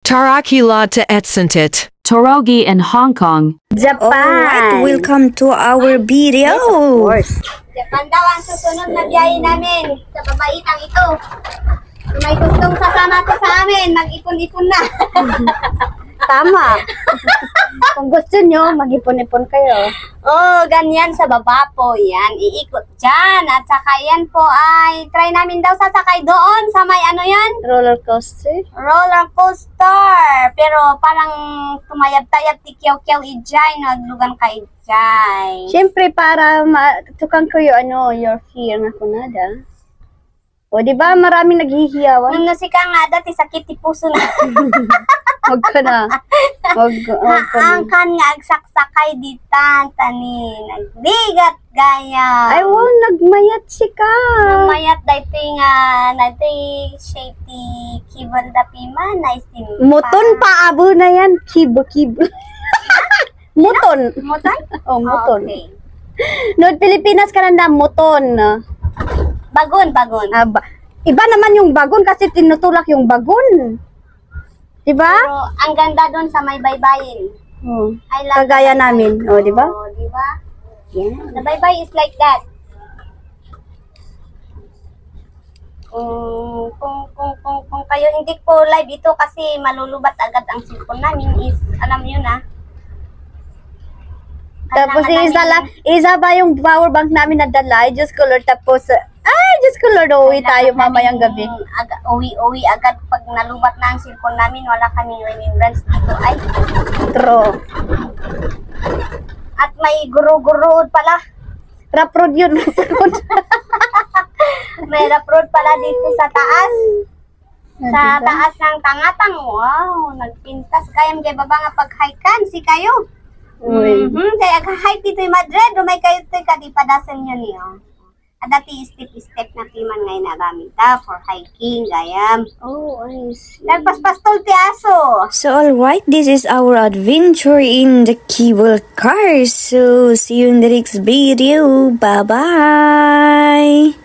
Taraki Latte Etsentit. Torogi in Hong Kong. Japan. Alright, welcome to our video. Yes, of course. Japan daw ang susunod na biyahe namin sa babaitang ito. Kung may gustong sasama ko sa amin, mag-ipon-ipon na. Tama. Kung gusto nyo, mag-ipon-ipon kayo. Oh, ganyan sa baba po. Yan, iikot dyan. At saka yan po ay try namin daw sasakay doon sa may ano yan? Roller coaster. Roller coaster. Pero parang tumayab-tayab ti kiyaw-kiyaw ijay. Naglugan ka ijay. Siyempre, para matukang ko yung your fear na kunada. O, di ba maraming naghihiyawan? Nung nasika nga dati, sakit ti puso na. Huwag ka na. Huwag ka na. Haangkan nga agsaksakay ditan, tani. Nagbigat gaya. Ay, wow, nagmayat si ka. Mayat dati nga, nati shape kibal dapi man, nice din. Muton pa, abo na yan. Kibo. Muton. Muton? Oh, muton. Okay. Nood Pilipinas ka na muton. Bagon. Iba naman yung bagon kasi tinutulak yung bagon. Diba? Pero ang ganda doon sa may baybayin. Oh. I love Kagaya the baybay. namin. Oh, diba? Oh, diba? Yeah. The baybay is like that. Kung kayo hindi po live ito kasi malulubat agad ang cellphone namin is, alam nyo na. Tapos isa pa yung power bank namin na dala. Diyos ko Lord. Tapos, Diyos ko Lord, uwi tayo mamayang gabi. Uwi agad pag nalubat na ang cellphone namin, wala kaming remembrance dito. Ay, True. at may guru-guruod pala. Rap road yun. May rap road pala dito sa taas. Sa taas ng Tangatang. Wow, nagpintas kayo. Kaya baba nga pag-hikan si kayo. Kaya kahit dito yung Madrid, rumay kayo ito, kadipadasan nyo niyo. At dati step-step na timan ngayon na gamit for hiking, gayam. Oh, I see. Nagpaspastol ti aso. So alright, this is our adventure in the cable car. So see you in the next video. Bye bye.